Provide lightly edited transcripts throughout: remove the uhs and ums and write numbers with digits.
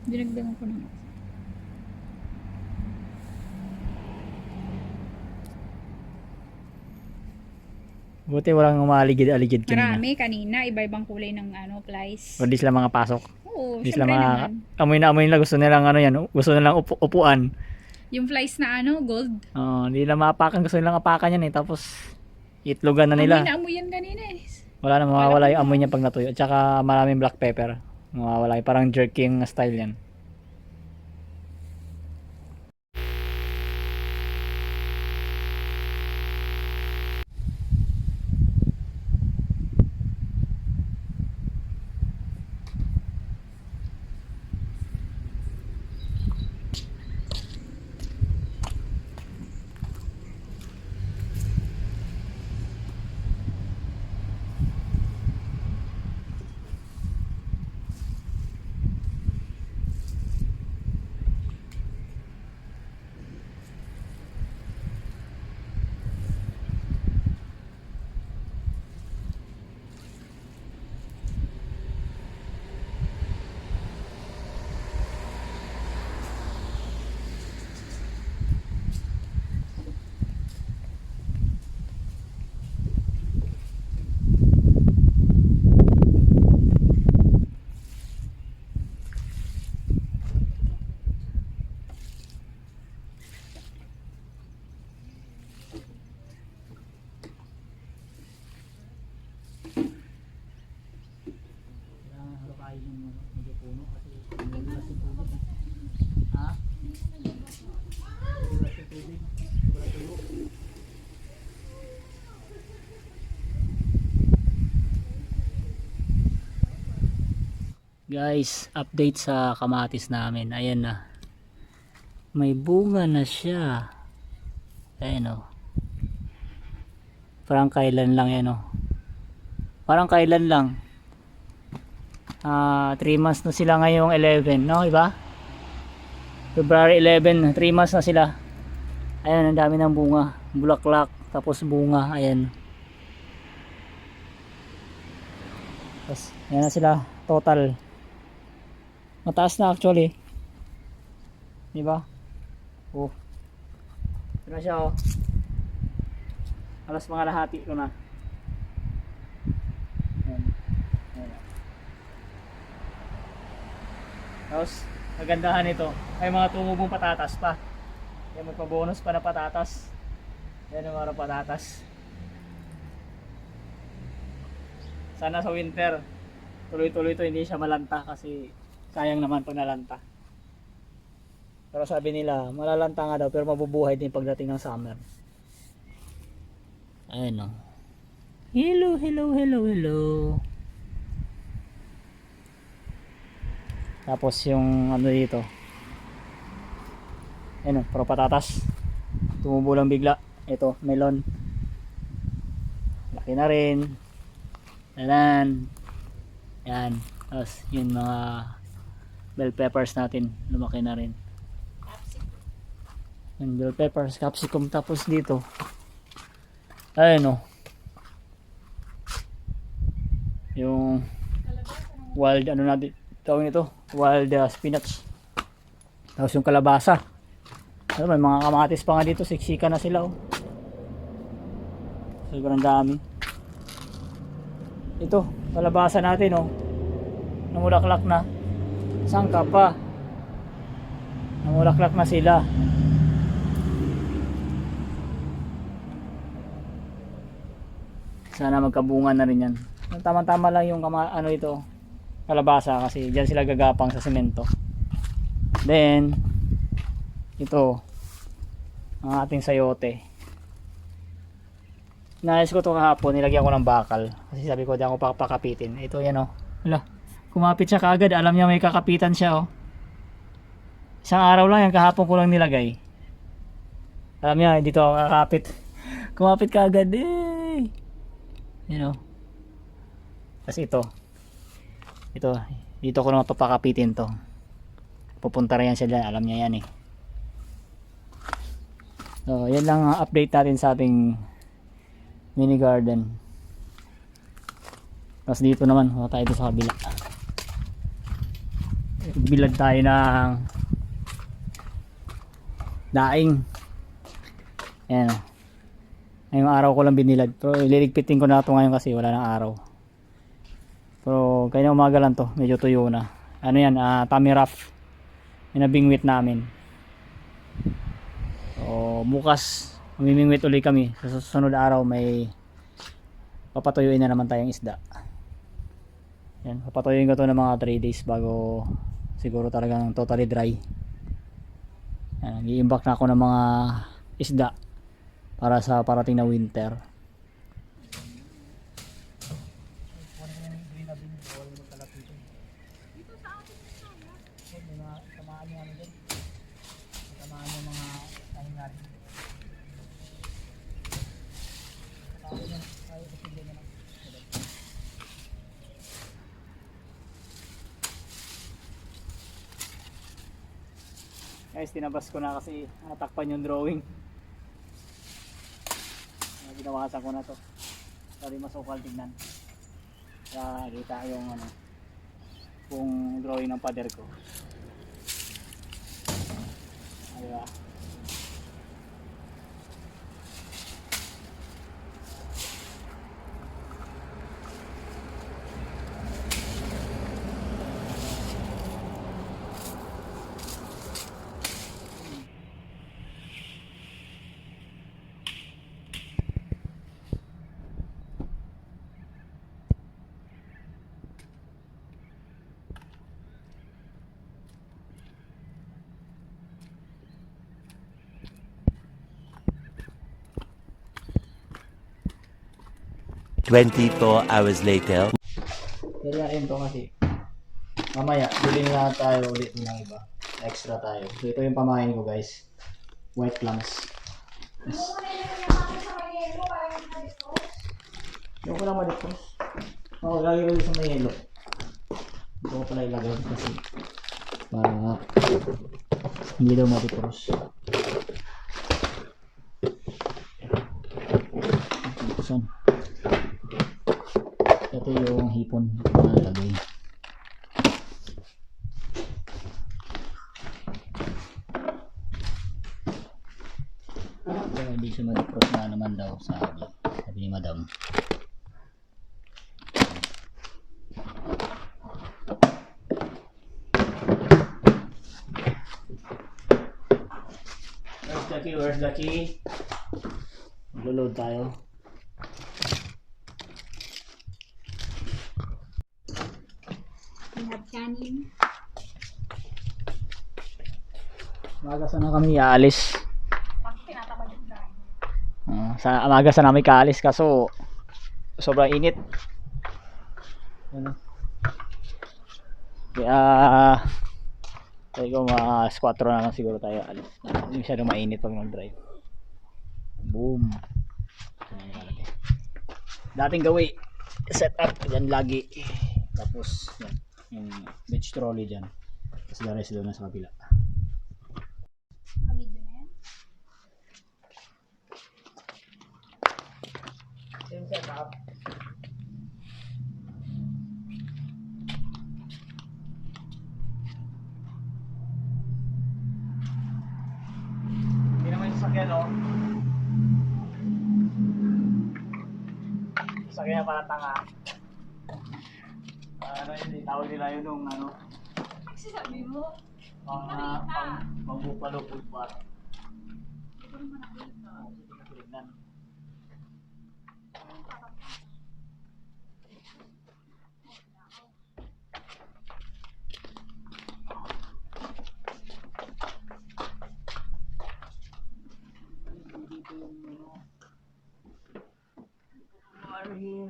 Dinagdagan ko na. Buti walang umaligid-aligid kanina. Marami kanina, iba-ibang kulay ng ano, plies. O di sila mga pasok. Oo, Di sila syempre mga naman. amoy na gusto nilang ano yan. Gusto nilang upuan. Yung flies na ano, gold. Hindi nila maapakan. Gusto nilang apakan yan eh. Tapos itlogan na nila. Amoy yan kanina eh. Wala na, mawawala Alam yung mo. amoy niya pag natuyo. At saka maraming black pepper. Mawawala yung parang jerking style yan. Guys, update sa kamatis namin. Ayan na. May bunga na siya. Ayan o. Parang kailan lang yan o. Parang kailan lang. 3 months na sila ngayong 11. No, iba? February 11. 3 months na sila. Ayan, ang dami ng bunga. Bulaklak. Tapos bunga. Ayan. Tapos, ayan na sila. Total. Mataas na actually. Diba? Oh. Ito na siya oh. Alas mga lahati ko na. Ayan. Ayan. Tapos, kagandahan nito. May mga tumubong patatas pa. Ayan, magpa-bonus pa na patatas. Ayan yung mga patatas. Sana sa winter, tuloy-tuloy ito, hindi siya malanta kasi sayang naman pag nalanta. Pero sabi nila, malalanta nga daw pero mabubuhay din pagdating ng summer. Ayun o. Hello, hello, hello, hello. Tapos yung ano dito. Ayun o, puro patatas. Tumubo lang bigla. Ito, melon. Laki na rin. Ayan. Yan. Tapos yun mga bell peppers natin. Lumaki na rin. Yung bell peppers, capsicum. Tapos dito. Ayun o. Yung wild ano natin. Tawag nito. Wild spinach. Tapos yung kalabasa. Ano, may mga kamatis pa nga dito. Siksika na sila oh. Sobrang dami. Ito, kalabasa natin oh. Namulaklak na. Sangka pa. Namulaklak na sila. Sana magkabunga na rin yan. Tama-tama lang yung ano ito, kalabasa kasi diyan sila gagapang sa semento. Then ito ang ating sayote. Nais ko to kahapon, nilagyan ko ng bakal kasi sabi ko di ako papakapitin. Ito yan oh. Hala, kumapit siya kaagad, alam niya may kakapitan siya oh. Isang araw lang yan, kahapon ko lang nilagay. Alam niya dito ako kakapit. Kumapit kaagad eh. You know. Kasi ito dito ko naman papakapitin to. Pupunta rin yan siya dyan, alam niya yan eh. So yan lang ang update natin sa ating mini garden. Tapos dito naman, tayo sa kabila. Bilad tayo ng daing. Ayan o. Ngayong araw ko lang binilad. Pero ililigpitin ko na ito ngayon kasi wala nang araw. Pero kaya umaga lang to. Medyo tuyo na. Ano yan? Tummy rough. Inabingwit namin. So bukas mamimingwit ulit kami. Sa susunod araw may papatuyuin na naman tayong isda. Yan. Papatuyuin ko to ng mga 3 days bago siguro talagang totally dry. Nag-iimbak na ako ng mga isda para sa parating na winter. Guys, tinabas ko na kasi natakpan yung drawing. Ginawasan ko na to para masukal tignan. Kaya kita yung ano, kung drawing ng pader ko. Diba? Hours later. Kailangan to kasi mamaya bilhin na tayo ulit ng iba, extra tayo. So ito yung pamain ko guys, white clams. Yes. Yung ko lang malito. Lagi ko sa may yelo. Ito ko pala ilagay kasi para hindi daw matipuros. Buksan. Ito yung hipon na nalagay. Pero hindi siya mag-cross na naman daw sabi ni madam. Where's the key? Maglo-load tayo. Kanin. Umaga sana kami aalis. Sa umaga sana kami kaalis kaso sobrang init. Ano? Kaya sabi ko mga 4 na lang siguro tayo alis. Hindi masyadong mainit pag mag-drive. Boom. Dating gawi set up dyan lagi. Tapos yan, yung beach trolley dyan. Tapos the rest doon na sa kabila. Video na yan. Same set up. Hindi naman yung sasakyan o. Sasakyan parang tanga. Ano yun, tawag nila yun nung ano. Kasi sabi mo, Magbupalo-pulpar. hindi ko naman nakita. Tignan. Here.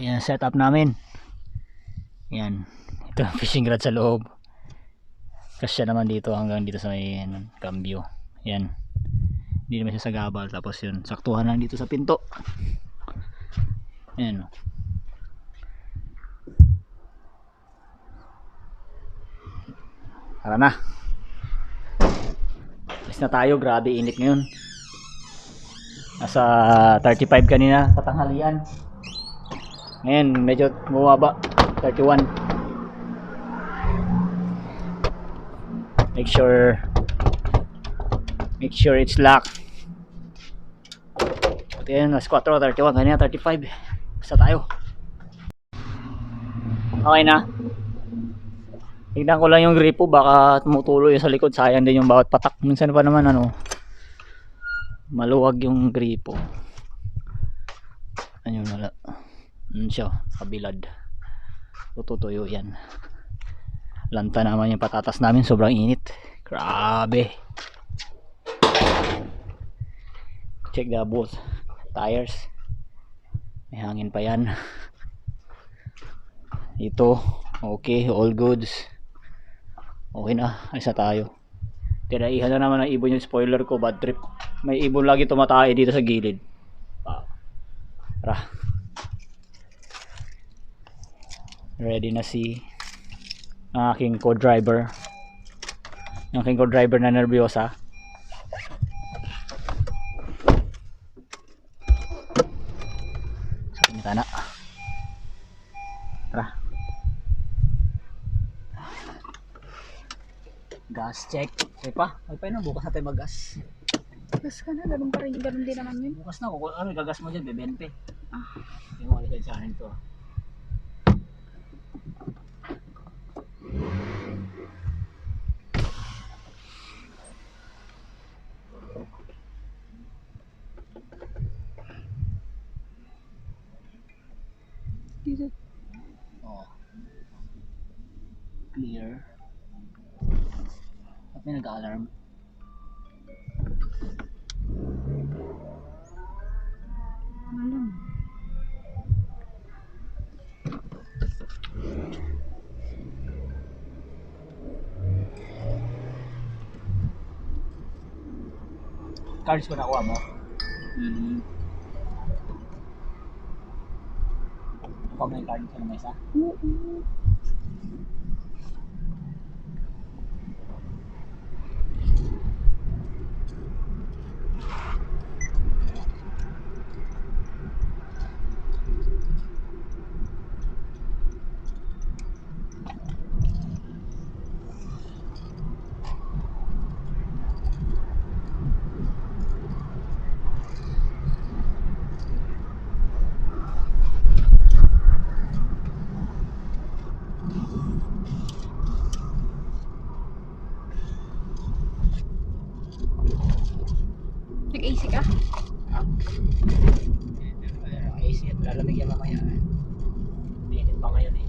Yan ang setup namin. Yan. Ito ang fishing rod sa loob. Kasya naman dito hanggang dito sa may cambio. Yan. Hindi naman siya sa gabal. Tapos yun, saktuhan lang dito sa pinto. Yan. Tara na. na tayo. Grabe init ngayon. Nasa 35 kanina katanghalian. Ngayon medyo bumaba, 31. Make sure it's locked. Ayan, mas 4:31 kanina 35. Basta tayo. Okay na. Tignan ko lang yung gripo, baka tumutuloy sa likod. Sayang din yung bawat patak. Minsan pa naman maluwag yung gripo. Ano wala. Siya, kabilad. Tututuyo yan. Lanta naman yung patatas namin, sobrang init. Grabe. Check the both tires. May hangin pa yan. Ito, okay, all goods. Okay na, alis na tayo. Tinaihan na naman ng ibon yung spoiler ko, bad trip. May ibon lagi tumatay dito sa gilid. Tara. Ready na si aking co-driver. Yung aking co-driver na nervyosa. Sa pinitana. Tara. Gas check. Okay pa? Okay pa yun. Bukas na tayo mag-gas. Gas ka na, ganun pa rin. Ganun din naman yun. Bukas na. Ano gagas mo dyan? Bebente. Ah. Hindi mo kalikan sa akin to. Dito. Oh. Clear. Ba't may nag-alarm? Alam. Cards ko nakuha mo? Pag may card ka na may isa? Oo. Nag-AC ka? AC at lalamig yan mamaya. Mainit pa ngayon eh.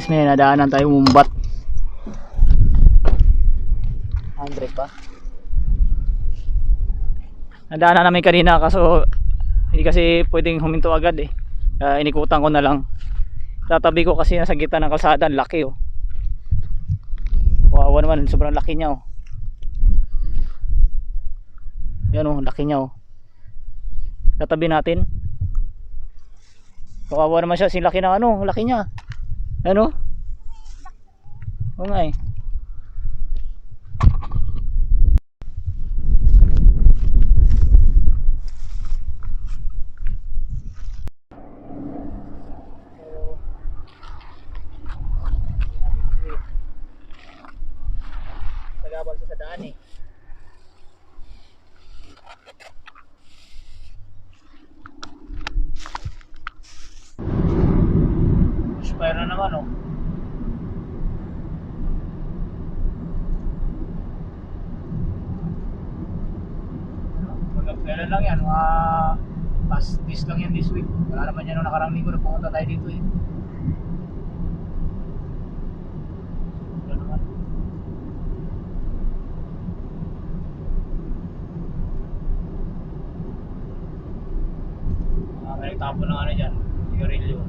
May nadaanan tayo umbat. 100 pa. Nadaanan namin kanina kaso hindi kasi pwedeng huminto agad eh. Inikutan ko na lang. Tatabi ko kasi nasa gitna ng kalsada, ang laki oh. Kawawa naman, sobrang laki niya oh. Yan oh, laki niya oh. Tatabi natin. Kawawa naman siya, laki ng ano, laki niya. Ano? Oo nga eh. Nagabal siya sa daan eh. Bushfire na naman oh. Kailan lang yan, mga past this lang yan this week. Wala naman yan nung nakarang linggo na pumunta tayo dito eh. Wala naman. May tapo ng ano dyan, sigarilyo.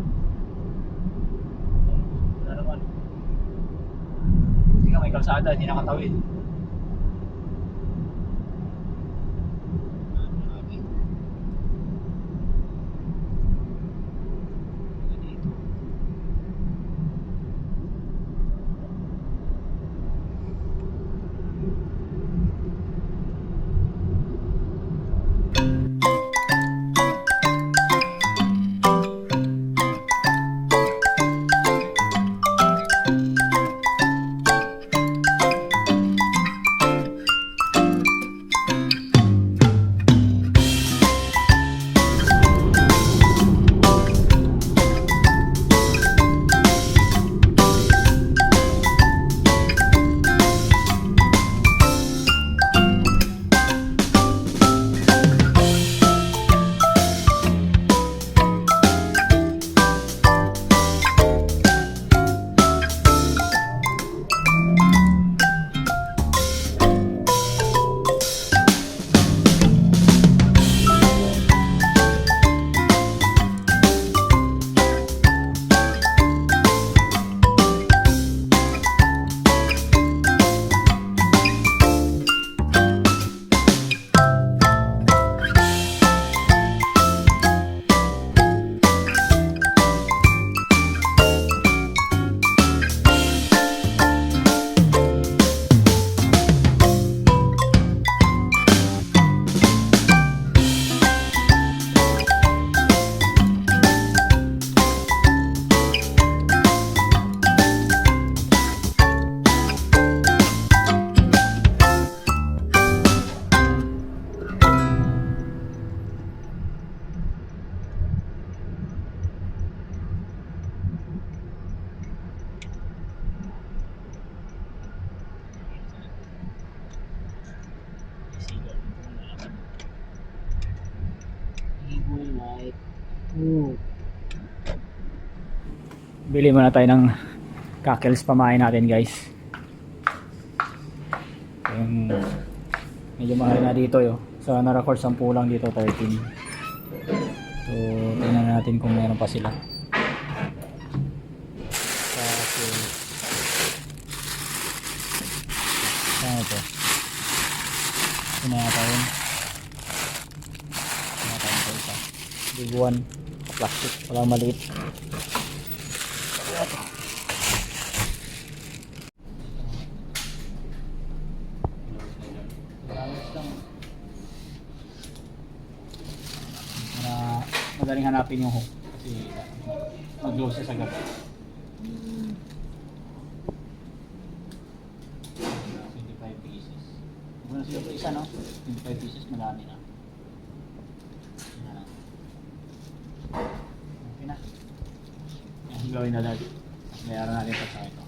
Wala naman. Hindi ka may kalsada, hindi nakatawid. Bili muna tayo ng cockles pamain natin guys. Yung medyo mahal na dito yo. So na-record 10 lang dito, 13. So tingnan natin kung meron pa sila. Kasi ano ito? Pinatayin. Pinatayin ko isa. Big one. Plastic. Walang maliit. Madaling hanapin yung hook kasi mag-glow siya sa gabi. 25 pieces. Muna sila po isa, no? 25 pieces, madami na. Okay na. Yan, gawin na lagi. Bayaran natin sa ito.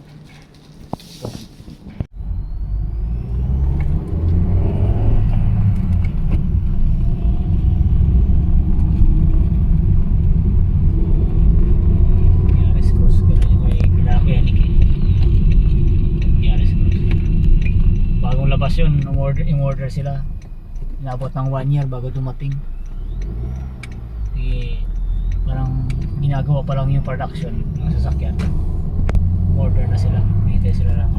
Yun, in-order sila. Inabot ng 1 year bago dumating. Parang ginagawa pa lang yung production ng sasakyan. Order na sila, hintay sila lang.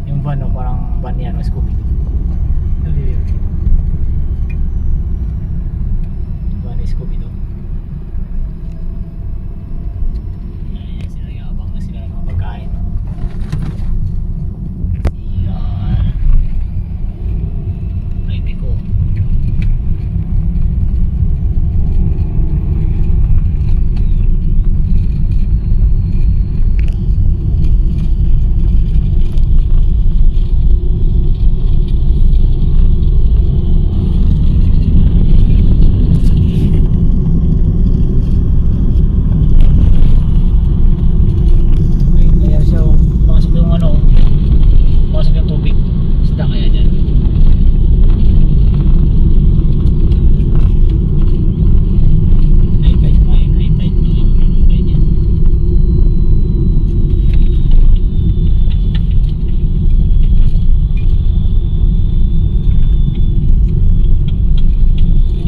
Yung van, no, parang van yan, mas Scooby. Van ni Scooby do. Ayan sila, yabang na sila ng mga pagkain. Yan. Ay, tiko. Ayan siya, oh. Pasok yung ano, pasok yung tubig. Isda kaya dyan. High tide pa yun, high tide pa yun. High tide yan.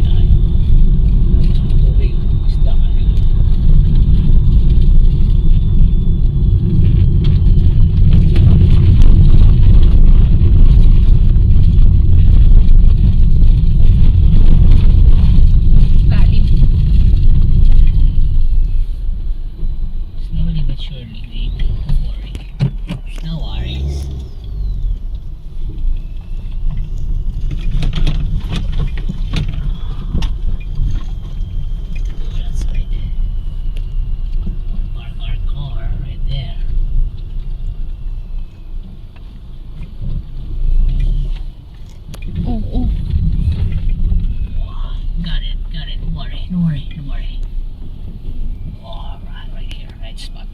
Ayan. Pasok yung tubig, isda kaya dyan. Lalim. Slowly but surely, babe. Don't worry. No worries. Go outside. Park our car right there. Oo. Oh. Got it, got it. Don't worry, don't worry, don't worry. Alright, right here, right spot.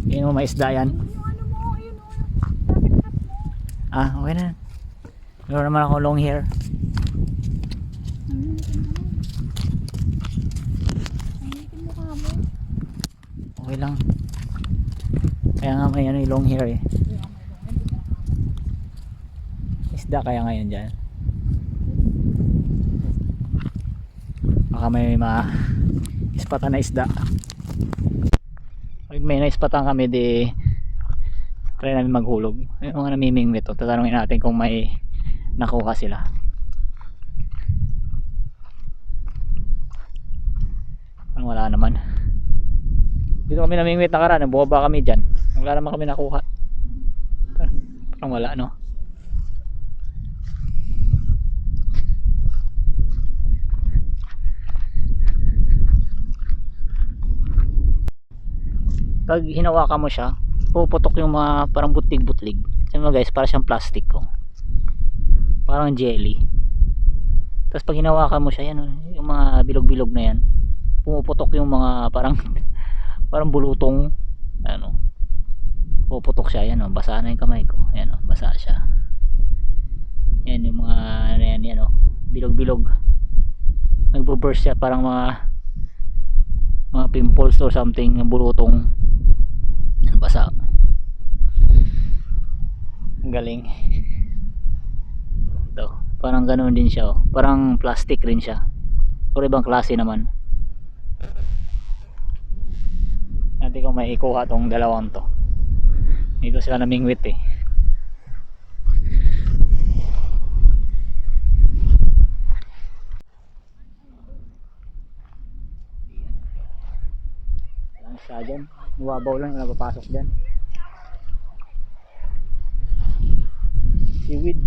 Yun mo, may isda yan. Yung ano mo, yun o. Traffic hat mo. Ah, okay na. Meron naman ako long hair. Ang mukha mo. Okay lang. Kaya nga may ano, yung long hair eh. Isda kaya ngayon dyan. Baka may ispatan na isda. Pag may naispatan kami, di try namin maghulog. Yung mga namimingwit to, tatanungin natin kung may nakuha sila. Parang wala naman. Dito kami namingwit nakaraan, bumaba kami dyan, wala naman kami nakuha. Parang wala, no? Pag hinawakan mo siya, puputok yung mga parang butlig-butlig. Sabi mo guys, para siyang plastic ko. Parang jelly. Tapos pag hinawakan mo siya, yan, yung mga bilog-bilog na yan, pumuputok yung mga parang parang bulutong ano. Puputok siya, yan, basa na yung kamay ko. Yan, basa siya. Yan yung mga ano yan, bilog-bilog. Nagbo-burst siya, parang mga pimples or something, bulutong. Basa. Ang galing. Ito, parang ganoon din siya, oh. Parang plastic rin siya. Pero ibang klase naman. Natin kung may ikuha tong dalawang to. Dito sila namingwit eh. Lang siya dyan. Mababaw lang, napapasok dyan. Seaweed.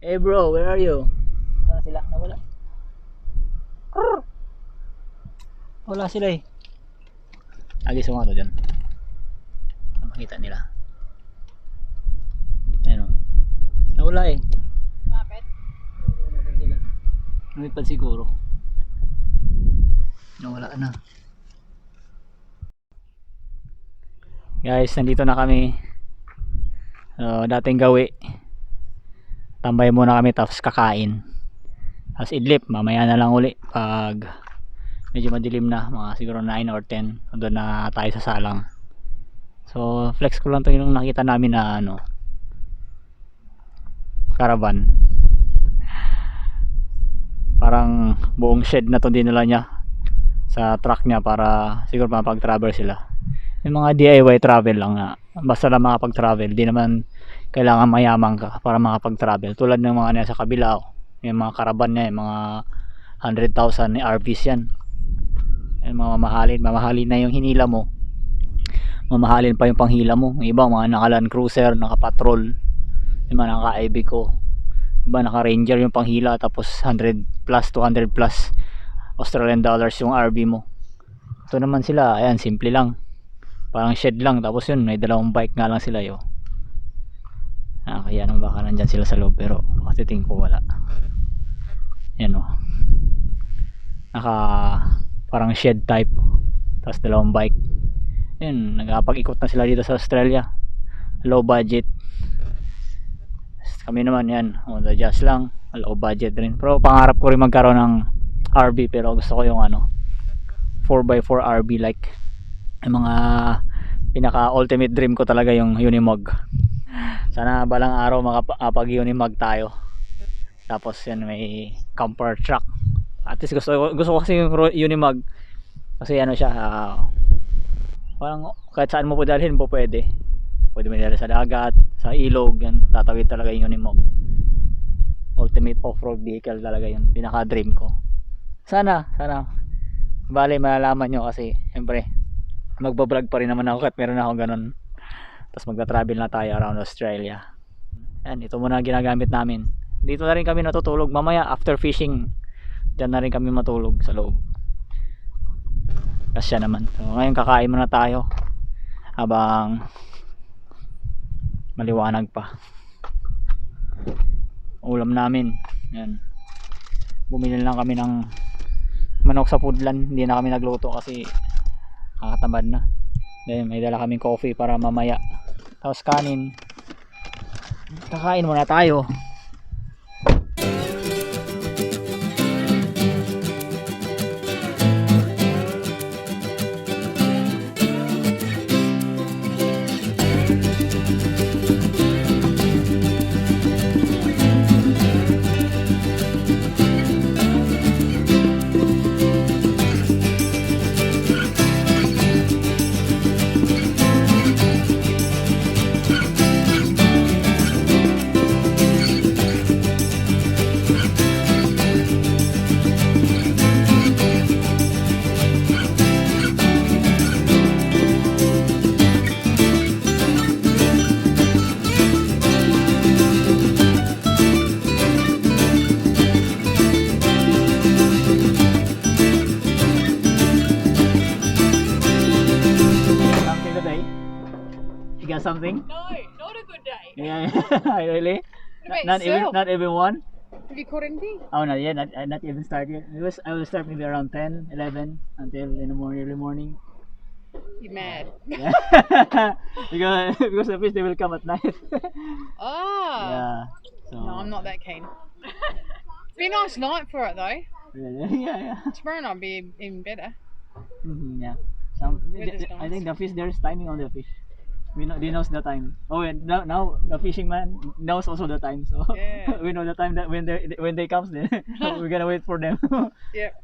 Hey bro, where are you? Saan sila? Nawala. Wala sila eh. Agis mo nga to dyan. Makita nila. Ayun o. Nawala eh. Bakit? Nasaan sila? Lumipad siguro. Nawala na. Guys, nandito na kami. Dating gawi. Tambay muna kami tapos kakain. Tapos idlip, mamaya na lang uli pag medyo madilim na, mga siguro 9 or 10. Doon na tayo sa salang. So flex ko lang to yung nakita namin na ano, caravan. Parang buong shed na to dinala niya sa truck niya para siguro mapag-travel sila. Yung mga DIY travel lang na basta lang makapag-travel, di naman kailangan mayaman ka para makapag-travel. Tulad ng mga nasa kabila, yung mga caravan niya, yung mga 100,000 RVs yan. Yung mga mamahalin na yung hinila mo. Mamahalin pa yung panghila mo. Yung iba mga naka-Land Cruiser, naka-Patrol, yung mga naka-IB ko. Iba naka-Ranger yung panghila, tapos 100 plus 200 plus Australian dollars yung RV mo. Ito naman sila, ayan, simple lang. Parang shed lang, tapos yun, may dalawang bike nga lang sila yo. Kaya nang baka nandyan sila sa loob, pero kasi tingin ko wala. Yan o. Parang shed type. Tapos dalawang bike. Yun, nagkapag-ikot na sila dito sa Australia. Low budget. Kami naman yan, on the just lang. Low budget rin. Pero pangarap ko rin magkaroon ng RV, pero gusto ko yung ano, 4x4 RV like. Yung mga pinaka ultimate dream ko talaga yung Unimog. Sana balang araw makapag Unimog tayo. Tapos yan may camper truck. At least gusto ko kasi yung Unimog kasi ano siya, parang kahit saan mo po dalhin po pwede mo dalhin sa dagat, sa ilog, yan tatawid talaga yung Unimog. Ultimate off-road vehicle talaga yun, pinaka dream ko. Sana bale malalaman nyo kasi siyempre magbablog pa rin naman ako kahit meron akong ganun. Tapos magta-travel na tayo around Australia. Yan, ito muna ginagamit namin. Dito na rin kami natutulog mamaya after fishing. Diyan na rin kami matulog sa loob. Kasya naman. So ngayon kakain muna tayo habang maliwanag pa. Ulam namin, yan. Bumili lang kami ng manok sa Foodland. Hindi na kami nagluto kasi kakatamad na. Then may dala kaming coffee para mamaya. Tapos kanin. Kakain muna tayo. You got something? No, not a good day. Yeah, really? What about Not even, yourself? not even one? Have you caught anything? Oh, not yet. Not even started. I will start maybe around 10, 11 until in the morning, early morning. You're mad. Yeah. because the fish they will come at night. Oh. Yeah. So. No, I'm not that keen. It's be a nice night for it though. Really? Yeah. Tomorrow night will be even better. Yeah. Weather's I nice. think the fish there's timing on the fish. They knows the time. Oh, and now the fishing man knows also the time. So Yeah. we know the time that when they comes then we're gonna wait for them. Yep.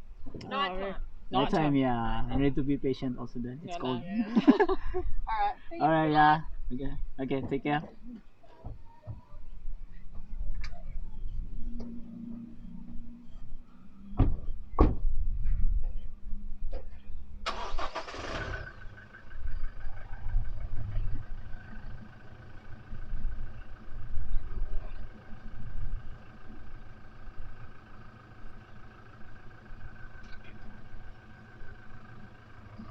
Night Night time, time. yeah. I need to be patient also then. It's Yeah, cold. no. Alright. Alright, yeah. Okay, take care.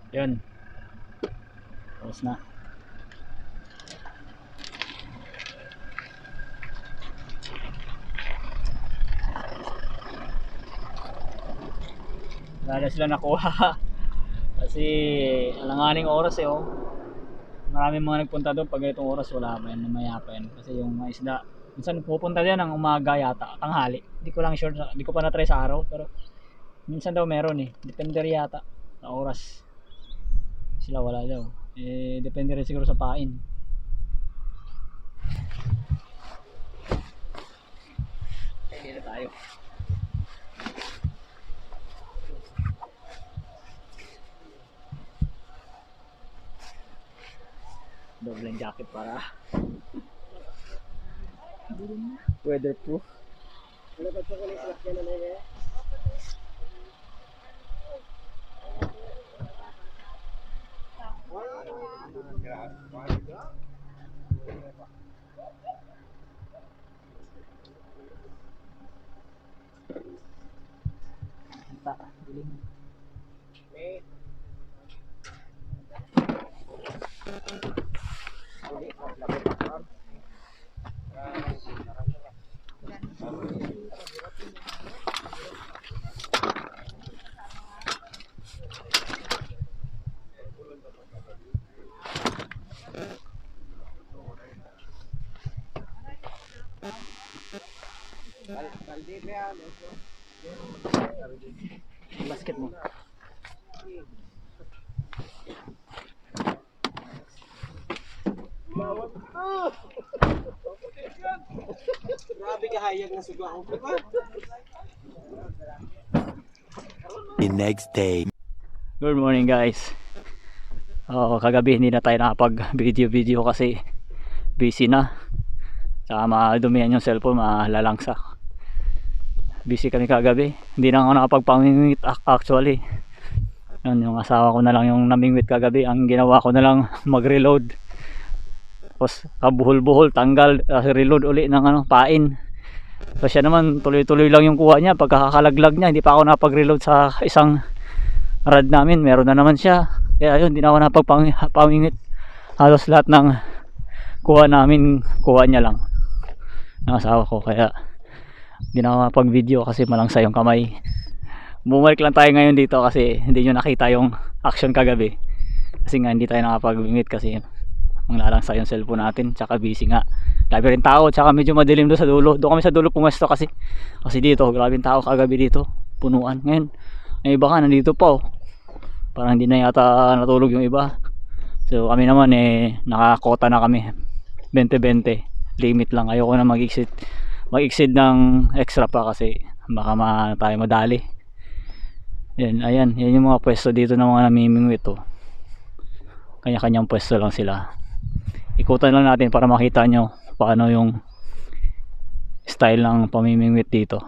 Yun. Tapos na. Wala na sila nakuha. Kasi alanganing oras eh oh. Maraming mga nagpunta doon pag itong oras wala pa yan, mamaya pa yan. Kasi yung mga isda, minsan pupunta diyan ng umaga yata, tanghali. Hindi ko lang sure, hindi ko pa na-try sa araw, pero minsan daw meron eh. Depende rin yata sa oras. Sila wala daw. Eh depende rin siguro sa pain. Dito tayo. Double jacket para weatherproof. Basket mo. Grabe kahayag na sugwa ko pa. The next day. Good morning guys. Kagabi hindi na tayo nakapag video kasi busy na. Saka madumihan yung cellphone, malalangsa. Busy kami kagabi. Hindi na ako nakapagpamingwit actually. Yun, yung asawa ko na lang yung namingwit kagabi. Ang ginawa ko na lang mag-reload. Tapos kabuhol-buhol, tanggal, reload uli ng pain. So siya naman tuloy-tuloy lang yung kuha niya. Pagkakakalaglag niya, hindi pa ako napag-reload sa isang rad namin. Meron na naman siya. Kaya yun, hindi na ako napagpamingwit. Halos lahat ng kuha namin, kuha niya lang ng asawa ko. Kaya hindi na ako mapag-video kasi malangsa yung kamay. Bumalik lang tayo ngayon dito kasi hindi nyo nakita yung action kagabi. Kasi nga hindi tayo nakapag-meet kasi ang lalangsa yung cellphone natin. Tsaka busy nga. Grabe rin tao. Tsaka medyo madilim doon sa dulo. Doon kami sa dulo pumesto kasi dito grabe tao kagabi dito. Punuan. Ngayon yung iba ka nandito pa oh. Parang hindi na yata natulog yung iba. So kami naman nakakota na kami. 20-20. Limit lang. Ayoko na mag-exceed ng extra pa kasi baka tayo madali. Yan yung mga pwesto dito ng mga namimingwit oh. Kanya-kanyang pwesto lang sila. Ikutan lang natin para makita nyo paano yung style ng pamimingwit dito.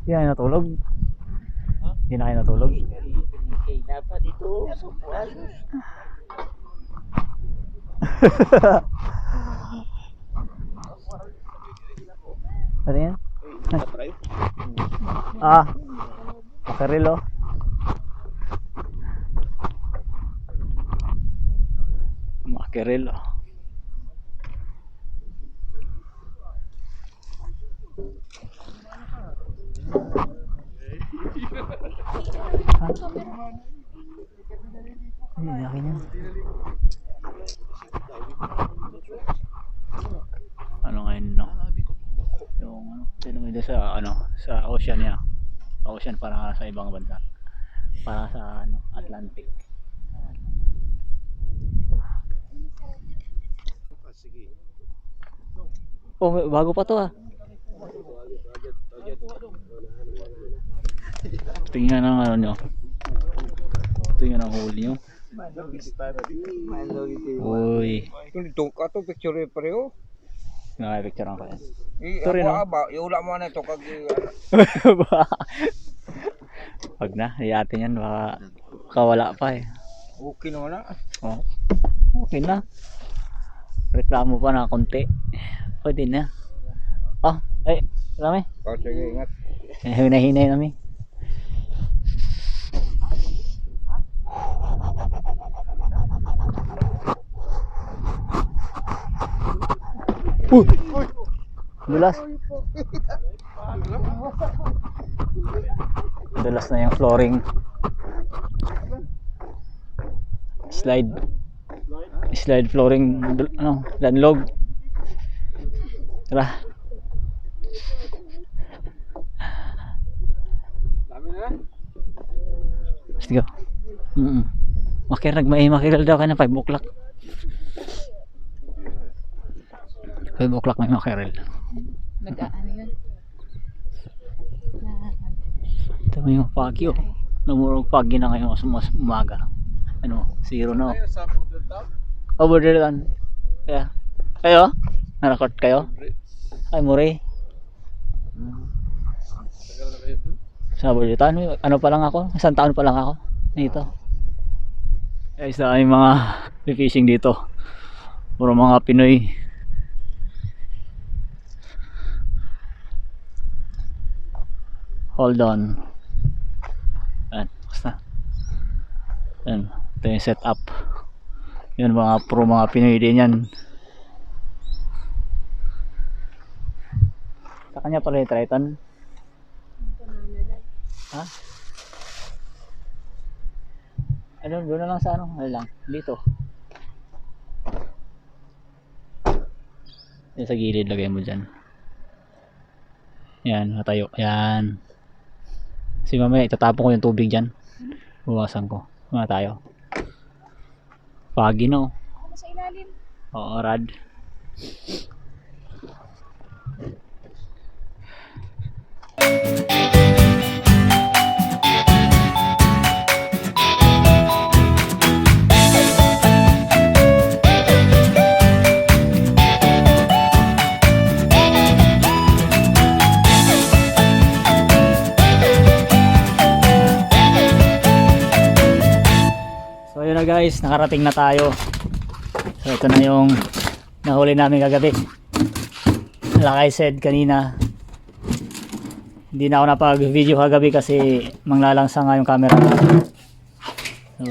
Hindi na kayo natulog? Hindi na kayo natulog? Kaya pa dito. Ano yan? Patry. Makarilo. Makarilo. Hindi akin yan. Ano ngayon no? Yung tinungin sa sa Oceania. Ocean para sa ibang bansa. Para sa Atlantic. Sige. Oh, bago pa to ah. Tingnan ang nyo. Tingnan ang huli nyo. Uy. Ito kato picture pareho. Nakapicture ako yan. Sorry no. Iula mo na ito kag Wag na, iyatin yan baka Kawala pa eh. Okay na wala. Oh. Okay na. Reklamo pa na konti. Pwede na. Oh, ay, marami. Oh, sige, ingat. Hinahinay namin. Dulas. Dulas na yung flooring. Slide flooring, ano, landlog. Tara. Dami na. Let's go. Makiral daw ka na 5 o'clock. 5 o'clock may makiral. Nag-ano yun? Ito mo yung foggy oh. Namurong foggy na ngayon sa umaga. Ano, 0 na oh. Sa Budol. Over there lang. Yeah. Kayo? Narakot kayo? Ay, Muri. Tagal na kayo dun. Sa Burjutan, ano pa lang ako? Isang taon pa lang ako dito. Guys, dahil mga fishing dito. Puro mga Pinoy. Hold on. Ayan, basta. Ayan, ito yung setup. Yan mga mga Pinoy din yan. Sa kanya pala yung Triton. Ha? Ano, doon na lang sa ano? Ano lang, dito. Yan sa gilid, lagay mo dyan. Yan, matayo. Yan. Kasi mamaya itatapon ko yung tubig dyan. Buwasan ko. Mga tayo. Pagi no. Ano sa ilalim? Oo, rad. So yun na guys, nakarating na tayo. So ito na yung nahuli namin kagabi. Like I said kanina, hindi na ako napag video kagabi kasi manglalangsa nga yung camera natin. So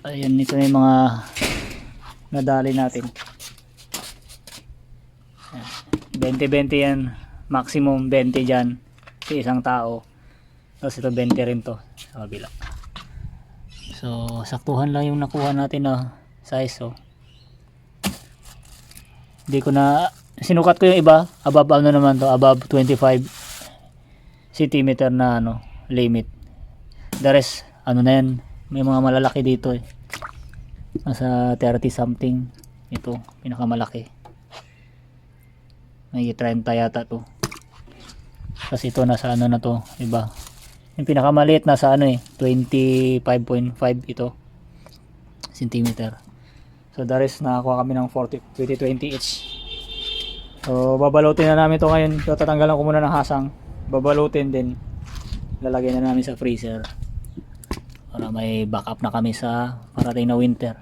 ayun, ito na yung mga nadali natin. 20-20 yan, maximum 20 dyan sa isang tao. Tapos ito 20 rin to sa kabila. So saktuhan lang yung nakuha natin na size. So hindi ko na sinukat ko yung iba, above ano naman to, above 25 cm na ano limit. The rest ano na yan, may mga malalaki dito eh, nasa 30 something. Ito pinakamalaki, may 30 yata to. Kasi ito nasa ano na to, iba. Yung pinakamaliit nasa ano eh, 25.5 ito centimeter. So the rest nakakuha kami ng 20 each. So babalutin na namin to ngayon. So tatanggalan ko muna ng hasang, babalutin din, lalagay na namin sa freezer para may backup na kami sa parating na winter.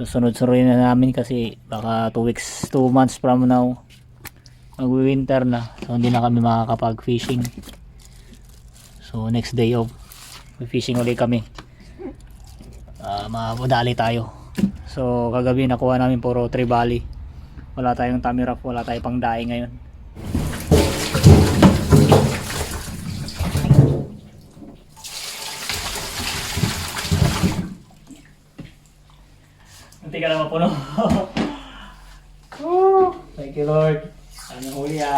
So sunod-sunod na namin kasi baka 2 months from now mag-winter na. So hindi na kami makakapag fishing. So next day off, fishing ulit kami. Madali tayo. So kagabi nakuha namin puro tribali. Wala tayong tamirap, wala tayong pang daing ngayon. Hindi ka na mapuno. Thank you Lord. Ano huli ah.